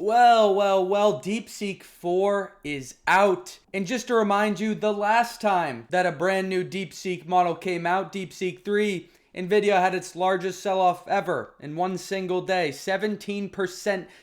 Well, DeepSeek 4 is out. And just to remind you, the last time that a brand new DeepSeek model came out, DeepSeek 3, Nvidia had its largest sell-off ever in one single day. 17%,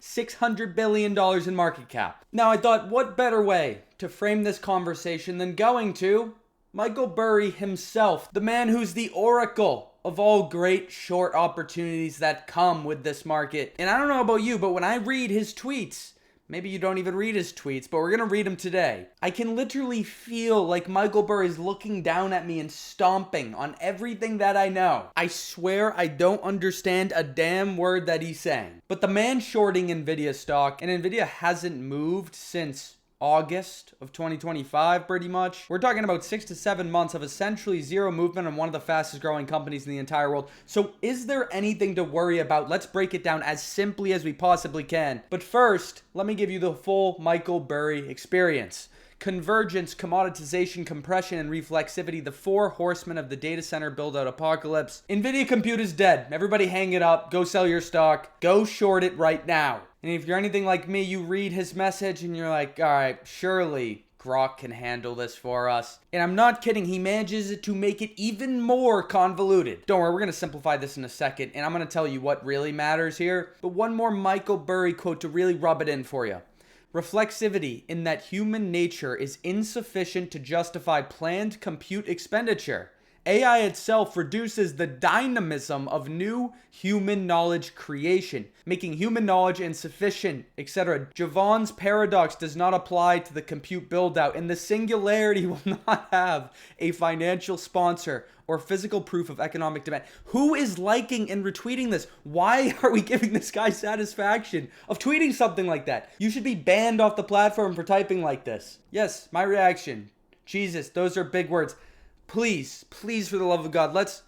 $600 billion in market cap. Now I thought, what better way to frame this conversation than going to Michael Burry himself, the man who's the oracle of all great short opportunities that come with this market. And I don't know about you, but when I read his tweets, maybe you don't even read his tweets, but we're gonna read them today, I can literally feel like Michael Burry is looking down at me and stomping on everything that I know. I swear I don't understand a damn word that he's saying. But the man shorting Nvidia stock, and Nvidia hasn't moved since August of 2025, pretty much. We're talking about 6 to 7 months of essentially zero movement on one of the fastest growing companies in the entire world. So is there anything to worry about? Let's break it down as simply as we possibly can. But first, let me give you the full Michael Burry experience. Convergence, commoditization, compression, and reflexivity, the four horsemen of the data center build-out apocalypse. Nvidia compute is dead. Everybody hang it up. Go sell your stock. Go short it right now. And if you're anything like me, you read his message and you're like, all right, surely Grok can handle this for us. And I'm not kidding. He manages to make it even more convoluted. Don't worry, we're going to simplify this in a second, and I'm going to tell you what really matters here. But one more Michael Burry quote to really rub it in for you. Reflexivity, in that human nature is insufficient to justify planned compute expenditure. AI itself reduces the dynamism of new human knowledge creation, making human knowledge insufficient, etc. Jevons paradox does not apply to the compute build-out, and the singularity will not have a financial sponsor or physical proof of economic demand. Who is liking and retweeting this? Why are we giving this guy satisfaction of tweeting something like that? You should be banned off the platform for typing like this. Yes, my reaction. Jesus, those are big words. Please, for the love of God, let's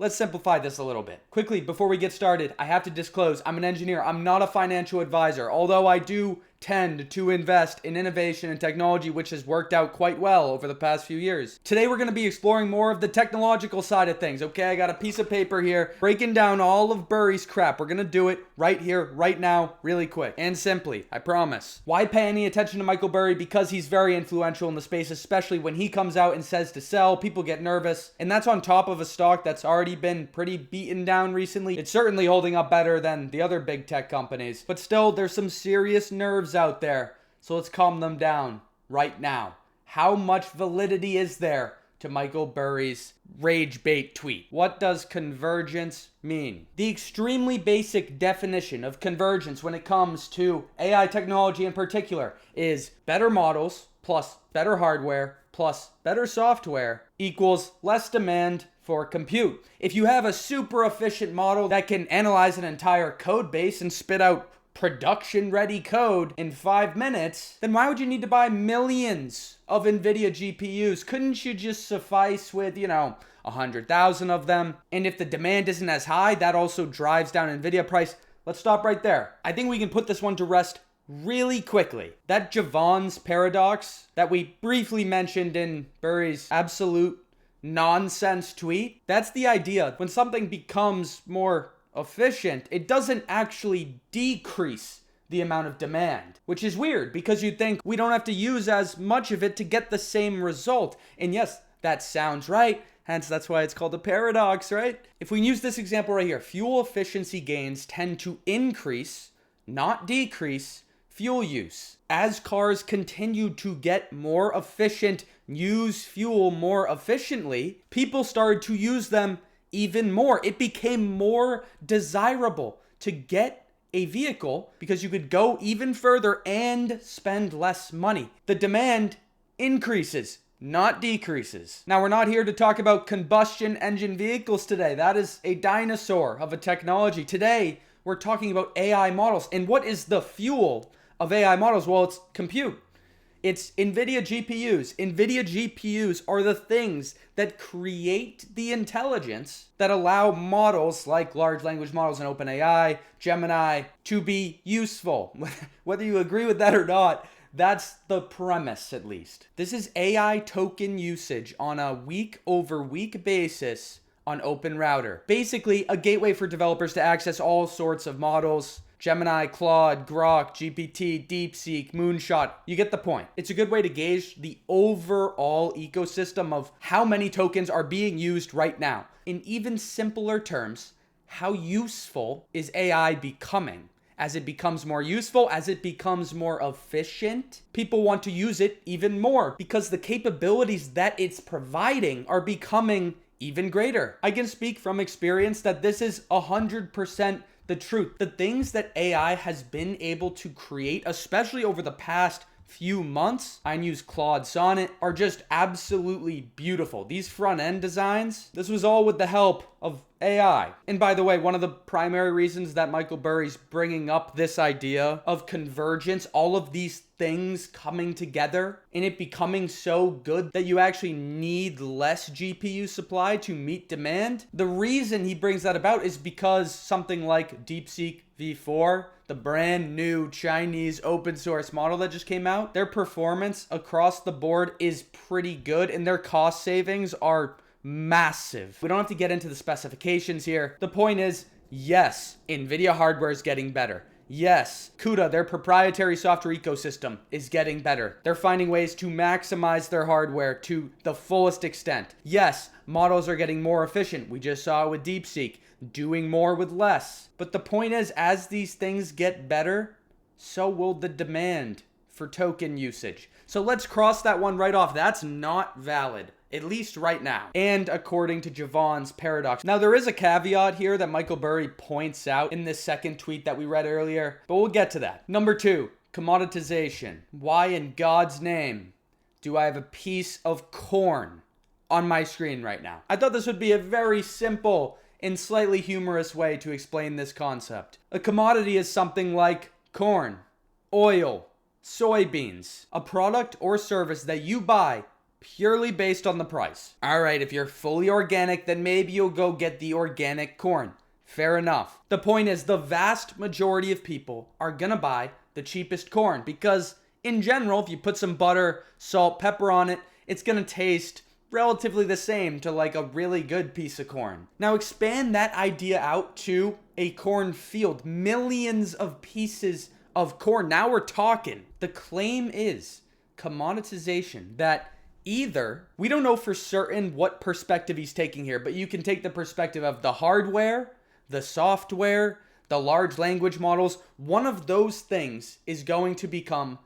simplify this a little bit. Quickly, before we get started, I have to disclose, I'm an engineer. I'm not a financial advisor, although I do tend to invest in innovation and technology, which has worked out quite well over the past few years. Today, we're going to be exploring more of the technological side of things, okay? I got a piece of paper here, breaking down all of Burry's crap. We're going to do it right here, right now, really quick and simply, I promise. Why pay any attention to Michael Burry? Because he's very influential in the space, especially when he comes out and says to sell, people get nervous. And that's on top of a stock that's already been pretty beaten down recently. It's certainly holding up better than the other big tech companies, but still, there's some serious nerves out there, so let's calm them down right now. How much validity is there to Michael Burry's rage bait tweet? What does convergence mean? The extremely basic definition of convergence when it comes to AI technology in particular is better models plus better hardware plus better software equals less demand for compute. If you have a super efficient model that can analyze an entire code base and spit out production-ready code in 5 minutes, then why would you need to buy millions of Nvidia GPUs? Couldn't you just suffice with, 100,000 of them? And if the demand isn't as high, that also drives down Nvidia price. Let's stop right there. I think we can put this one to rest really quickly. That Jevons paradox that we briefly mentioned in Burry's absolute nonsense tweet, that's the idea. When something becomes more efficient, it doesn't actually decrease the amount of demand, which is weird because you'd think we don't have to use as much of it to get the same result. And yes, that sounds right. Hence, that's why it's called a paradox, right? If we use this example right here, fuel efficiency gains tend to increase, not decrease, fuel use. As cars continue to get more efficient, use fuel more efficiently, people started to use them even more. It became more desirable to get a vehicle because you could go even further and spend less money. The demand increases, not decreases. Now, we're not here to talk about combustion engine vehicles today. That is a dinosaur of a technology. Today, we're talking about AI models. And what is the fuel of AI models? Well, it's compute. It's Nvidia GPUs. Nvidia GPUs are the things that create the intelligence that allow models like large language models in OpenAI, Gemini, to be useful. Whether you agree with that or not, that's the premise at least. This is AI token usage on a week-over-week basis on OpenRouter. Basically, a gateway for developers to access all sorts of models Gemini, Claude, Grok, GPT, DeepSeek, Moonshot. You get the point. It's a good way to gauge the overall ecosystem of how many tokens are being used right now. In even simpler terms, how useful is AI becoming? As it becomes more useful, as it becomes more efficient, people want to use it even more because the capabilities that it's providing are becoming even greater. I can speak from experience that this is 100% the truth. The things that AI has been able to create, especially over the past few months, I use Claude Sonnet, are just absolutely beautiful. These front end designs, this was all with the help of AI. And by the way, one of the primary reasons that Michael Burry's bringing up this idea of convergence, all of these things coming together and it becoming so good that you actually need less GPU supply to meet demand. The reason he brings that about is because something like DeepSeek v4, the brand new Chinese open source model that just came out, their performance across the board is pretty good and their cost savings are massive. We don't have to get into the specifications here. The point is, yes, Nvidia hardware is getting better. Yes, CUDA, their proprietary software ecosystem, is getting better. They're finding ways to maximize their hardware to the fullest extent. Yes, models are getting more efficient. We just saw it with DeepSeek, doing more with less. But the point is, as these things get better, so will the demand for token usage. So let's cross that one right off. That's not valid, at least right now. And according to Javon's paradox. Now, there is a caveat here that Michael Burry points out in this second tweet that we read earlier, but we'll get to that. Number 2, commoditization. Why in God's name do I have a piece of corn on my screen right now? I thought this would be a very simple and slightly humorous way to explain this concept. A commodity is something like corn, oil, soybeans, a product or service that you buy purely based on the price. All right, if you're fully organic, then maybe you'll go get the organic corn. Fair enough. The point is, the vast majority of people are gonna buy the cheapest corn because in general, if you put some butter, salt, pepper on it, it's gonna taste relatively the same to like a really good piece of corn. Now expand that idea out to a corn field, millions of pieces of corn. Now we're talking. The claim is commoditization, that either, we don't know for certain what perspective he's taking here, but you can take the perspective of the hardware, the software, the large language models. One of those things is going to become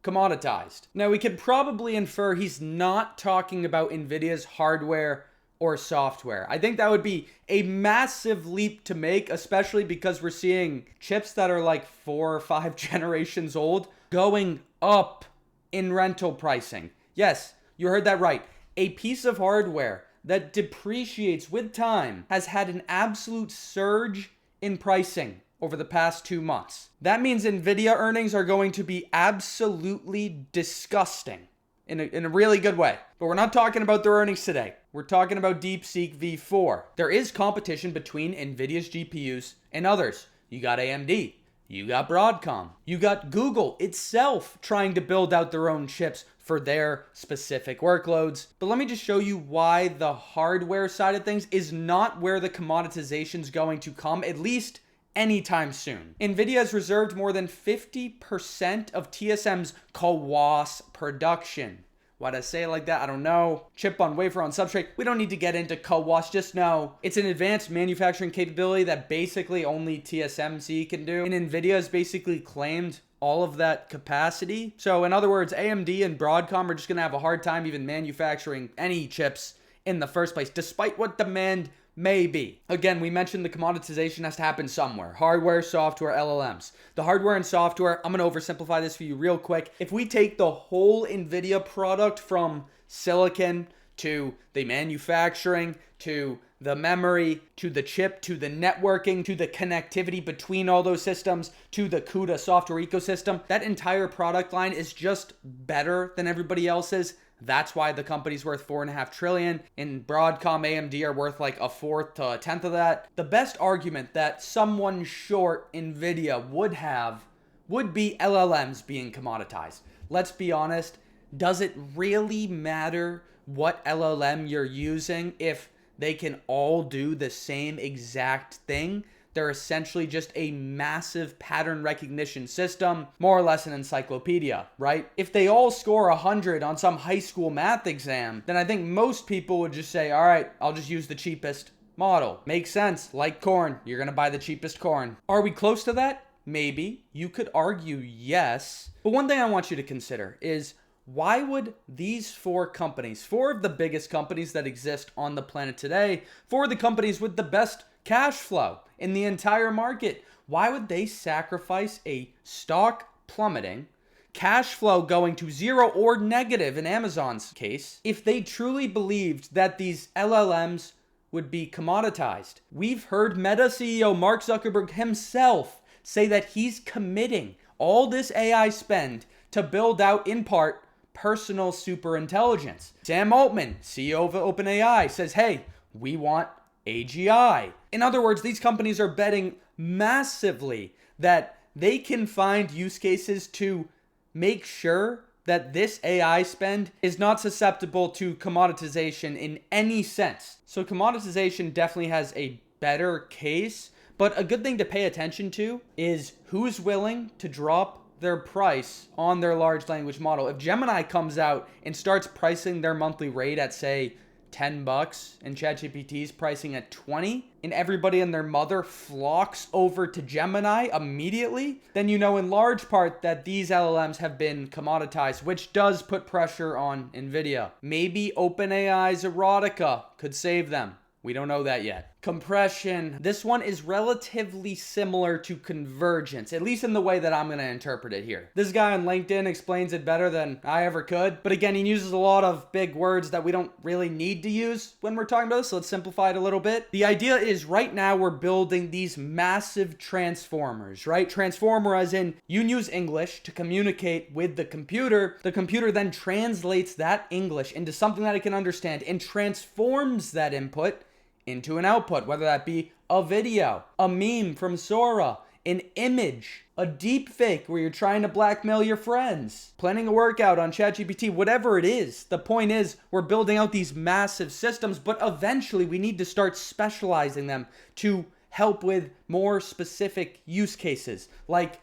commoditized. Now we could probably infer he's not talking about Nvidia's hardware or software. I think that would be a massive leap to make, especially because we're seeing chips that are like 4 or 5 generations old going up in rental pricing. Yes, you heard that right. A piece of hardware that depreciates with time has had an absolute surge in pricing over the past 2 months. That means Nvidia earnings are going to be absolutely disgusting in a really good way. But we're not talking about their earnings today. We're talking about DeepSeek v4. There is competition between Nvidia's GPUs and others. You got AMD. You got Broadcom. You got Google itself trying to build out their own chips for their specific workloads. But let me just show you why the hardware side of things is not where the commoditization is going to come, at least anytime soon. Nvidia has reserved more than 50% of TSM's CoWoS production. Why'd I say it like that? I don't know. Chip on wafer on substrate. We don't need to get into CoWoS. Just know it's an advanced manufacturing capability that basically only TSMC can do. And Nvidia has basically claimed all of that capacity. So in other words, AMD and Broadcom are just gonna have a hard time even manufacturing any chips in the first place, despite what demand may be. Again, we mentioned the commoditization has to happen somewhere. Hardware, software, LLMs. The hardware and software, I'm gonna oversimplify this for you real quick. If we take the whole Nvidia product from silicon to the manufacturing, to the memory, to the chip, to the networking, to the connectivity between all those systems, to the CUDA software ecosystem, that entire product line is just better than everybody else's. That's why the company's worth $4.5 trillion, and Broadcom, AMD are worth like a fourth to a tenth of that. The best argument that someone short Nvidia would have would be LLMs being commoditized. Let's be honest, does it really matter what LLM you're using if they can all do the same exact thing? They're essentially just a massive pattern recognition system, more or less an encyclopedia, right? If they all score 100 on some high school math exam, then I think most people would just say, all right, I'll just use the cheapest model. Makes sense. Like corn, you're going to buy the cheapest corn. Are we close to that? Maybe. You could argue yes. But one thing I want you to consider is, why would these four companies, four of the biggest companies that exist on the planet today, four of the companies with the best cash flow in the entire market, why would they sacrifice a stock plummeting, cash flow going to zero or negative in Amazon's case, if they truly believed that these LLMs would be commoditized? We've heard Meta CEO Mark Zuckerberg himself say that he's committing all this AI spend to build out, in part, personal superintelligence. Sam Altman, CEO of OpenAI, says, hey, we want AGI. In other words, these companies are betting massively that they can find use cases to make sure that this AI spend is not susceptible to commoditization in any sense. So commoditization definitely has a better case, but a good thing to pay attention to is who's willing to drop their price on their large language model. If Gemini comes out and starts pricing their monthly rate at, say, $10 and Chat-GPT's pricing at 20, and everybody and their mother flocks over to Gemini immediately, then you know in large part that these LLMs have been commoditized, which does put pressure on Nvidia. Maybe OpenAI's erotica could save them. We don't know that yet. Compression. This one is relatively similar to convergence, at least in the way that I'm going to interpret it here. This guy on LinkedIn explains it better than I ever could. But again, he uses a lot of big words that we don't really need to use when we're talking about this. So let's simplify it a little bit. The idea is right now we're building these massive transformers, right? Transformer as in you use English to communicate with the computer. The computer then translates that English into something that it can understand and transforms that input into an output, whether that be a video, a meme from Sora, an image, a deep fake where you're trying to blackmail your friends, planning a workout on Chat-GPT, whatever it is. The point is we're building out these massive systems, but eventually we need to start specializing them to help with more specific use cases, like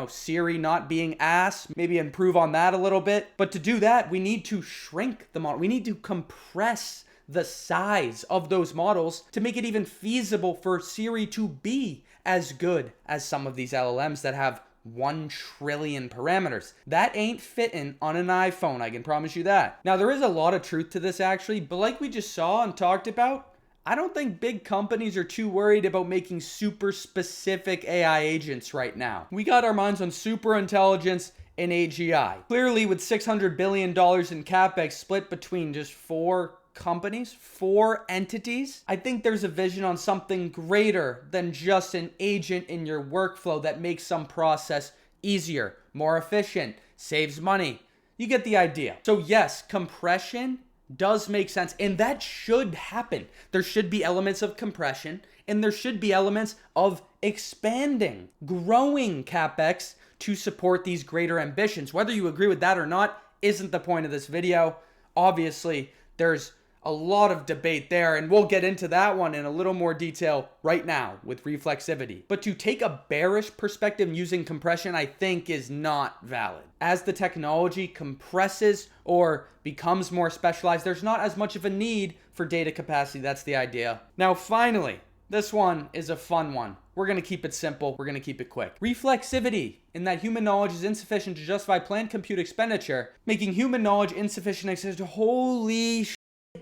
Siri not being ass, maybe improve on that a little bit. But to do that, we need to shrink the model. We need to compress the size of those models to make it even feasible for Siri to be as good as some of these LLMs that have 1 trillion parameters. That ain't fitting on an iPhone, I can promise you that. Now, there is a lot of truth to this actually, but like we just saw and talked about, I don't think big companies are too worried about making super specific AI agents right now. We got our minds on super intelligence and AGI. Clearly, with $600 billion in CapEx split between just 4 companies, 4 entities, I think there's a vision on something greater than just an agent in your workflow that makes some process easier, more efficient, saves money. You get the idea. So yes, compression does make sense, and that should happen. There should be elements of compression, and there should be elements of expanding, growing CapEx to support these greater ambitions. Whether you agree with that or not isn't the point of this video. Obviously, there's a lot of debate there, and we'll get into that one in a little more detail right now with reflexivity. But to take a bearish perspective using compression, I think is not valid. As the technology compresses or becomes more specialized, there's not as much of a need for data capacity. That's the idea. Now, finally, this one is a fun one. We're going to keep it simple. We're going to keep it quick. Reflexivity, in that human knowledge is insufficient to justify planned compute expenditure, making human knowledge insufficient. Holy shit,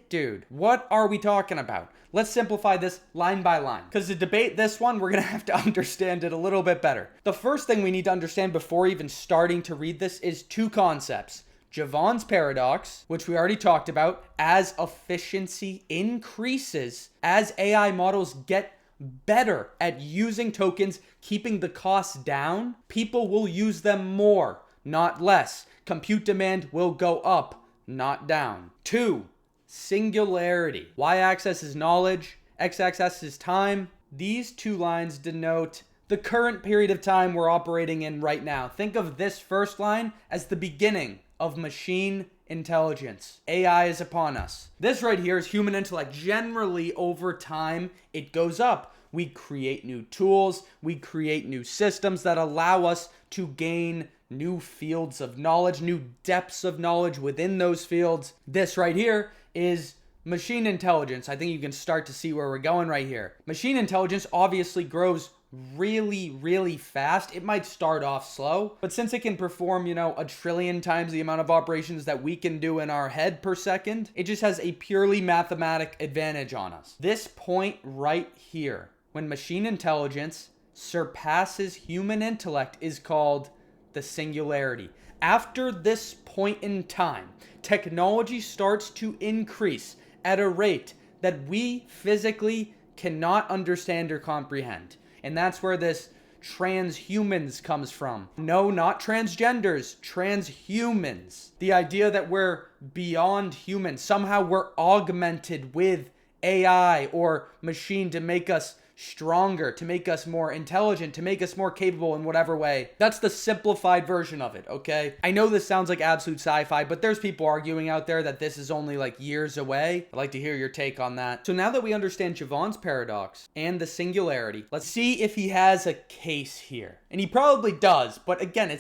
dude. What are we talking about? Let's simplify this line by line. Because to debate this one, we're going to have to understand it a little bit better. The first thing we need to understand before even starting to read this is 2 concepts. Jevons paradox, which we already talked about, as efficiency increases, as AI models get better at using tokens, keeping the costs down, people will use them more, not less. Compute demand will go up, not down. 2, singularity. Y-axis is knowledge, x-axis is time. These 2 lines denote the current period of time we're operating in right now. Think of this first line as the beginning of machine intelligence. AI is upon us. This right here is human intellect. Generally, over time, it goes up. We create new tools. We create new systems that allow us to gain new fields of knowledge, new depths of knowledge within those fields. This right here is machine intelligence. I think you can start to see where we're going right here. Machine intelligence obviously grows really, really fast. It might start off slow, but since it can perform, 1 trillion times the amount of operations that we can do in our head per second, it just has a purely mathematic advantage on us. This point right here, when machine intelligence surpasses human intellect, is called the singularity. After this point in time, technology starts to increase at a rate that we physically cannot understand or comprehend. And that's where this transhumans comes from. No, not transgenders, transhumans. The idea that we're beyond human. Somehow we're augmented with AI or machine to make us stronger, to make us more intelligent, to make us more capable in whatever way. That's the simplified version of it, okay? I know this sounds like absolute sci-fi, but there's people arguing out there that this is only like years away. I'd like to hear your take on that. So now that we understand Javon's paradox and the singularity, let's see if he has a case here. And he probably does, but again,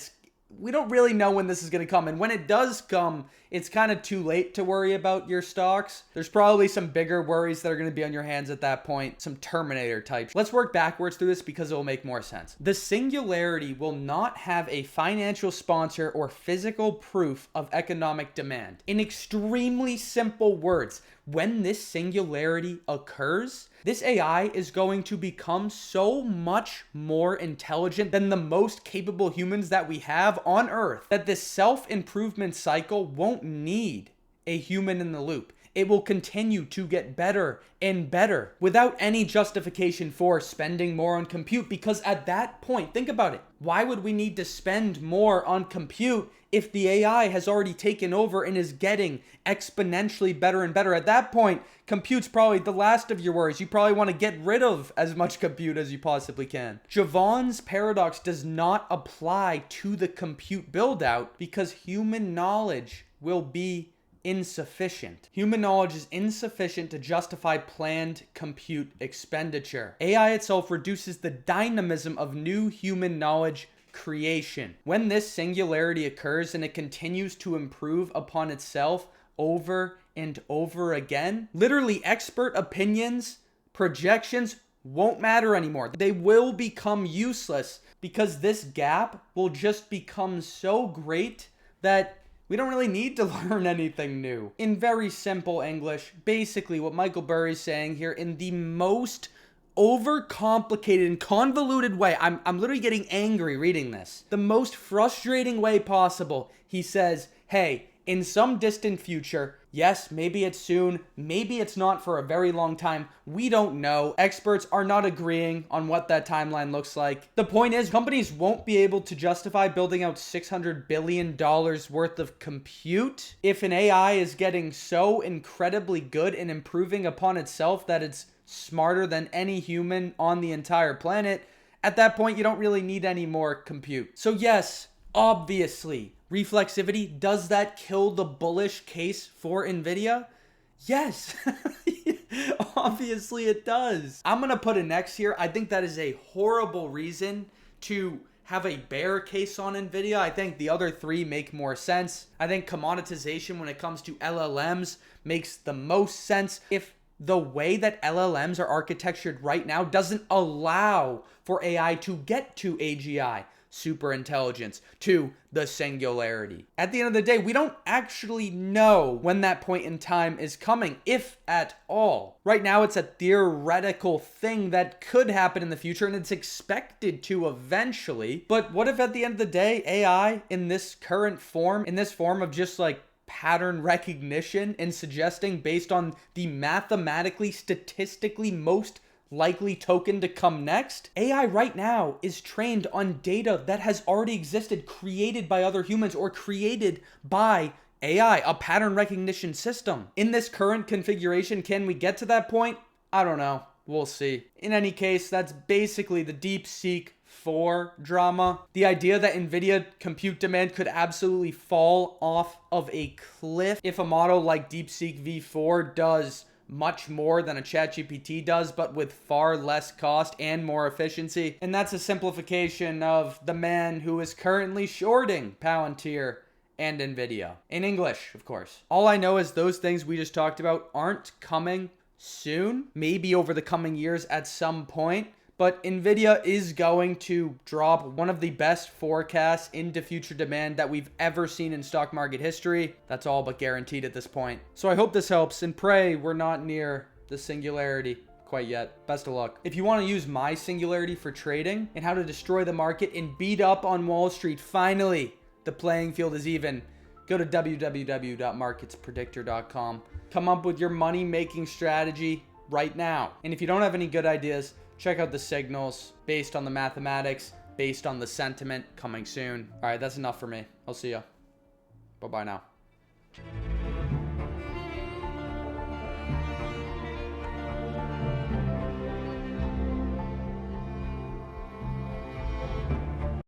we don't really know when this is going to come. And when it does come, it's kind of too late to worry about your stocks. There's probably some bigger worries that are going to be on your hands at that point. Some Terminator types. Let's work backwards through this because it will make more sense. The singularity will not have a financial sponsor or physical proof of economic demand. In extremely simple words, when this singularity occurs, this AI is going to become so much more intelligent than the most capable humans that we have on Earth that this self-improvement cycle won't need a human in the loop. It will continue to get better and better without any justification for spending more on compute, because at that point, think about it. Why would we need to spend more on compute if the AI has already taken over and is getting exponentially better and better? At that point, compute's probably the last of your worries. You probably want to get rid of as much compute as you possibly can. Javon's paradox does not apply to the compute build out because human knowledge will be insufficient. Human knowledge is insufficient to justify planned compute expenditure. AI itself reduces the dynamism of new human knowledge creation. When this singularity occurs and it continues to improve upon itself over and over again, literally expert opinions, projections won't matter anymore. They will become useless because this gap will just become so great that we don't really need to learn anything new. In very simple English, basically what Michael Burry is saying here in the most overcomplicated and convoluted way, I'm literally getting angry reading this. The most frustrating way possible, he says, hey, in some distant future, yes, maybe it's soon, maybe it's not for a very long time, we don't know. Experts are not agreeing on what that timeline looks like. The point is, companies won't be able to justify building out $600 billion worth of compute if an AI is getting so incredibly good and improving upon itself that it's smarter than any human on the entire planet. At that point, you don't really need any more compute. So yes, obviously, reflexivity, does that kill the bullish case for Nvidia? Yes, obviously it does. I'm gonna put an X here. I think that is a horrible reason to have a bear case on Nvidia. I think the other three make more sense. I think commoditization when it comes to LLMs makes the most sense. If the way that LLMs are architectured right now doesn't allow for AI to get to AGI, super intelligence, to the singularity. At the end of the day, we don't actually know when that point in time is coming, if at all. Right now, it's a theoretical thing that could happen in the future, and it's expected to eventually. But what if at the end of the day, AI in this current form, in this form of just like pattern recognition and suggesting based on the mathematically, statistically most likely token to come next, AI right now is trained on data that has already existed, created by other humans or created by AI, a pattern recognition system. In this current configuration, can we get to that point? I don't know. We'll see. In any case, that's basically the DeepSeek 4 drama. The idea that Nvidia compute demand could absolutely fall off of a cliff if a model like DeepSeek V4 does much more than a Chat-GPT does, but with far less cost and more efficiency. And that's a simplification of the man who is currently shorting Palantir and Nvidia. In English, of course. All I know is those things we just talked about aren't coming soon, maybe over the coming years at some point. But Nvidia is going to drop one of the best forecasts into future demand that we've ever seen in stock market history. That's all but guaranteed at this point. So I hope this helps, and pray we're not near the singularity quite yet. Best of luck. If you want to use my singularity for trading and how to destroy the market and beat up on Wall Street, finally, the playing field is even. Go to www.marketspredictor.com. Come up with your money-making strategy right now. And if you don't have any good ideas, check out the signals based on the mathematics, based on the sentiment coming soon. All right, that's enough for me. I'll see ya. Bye-bye now.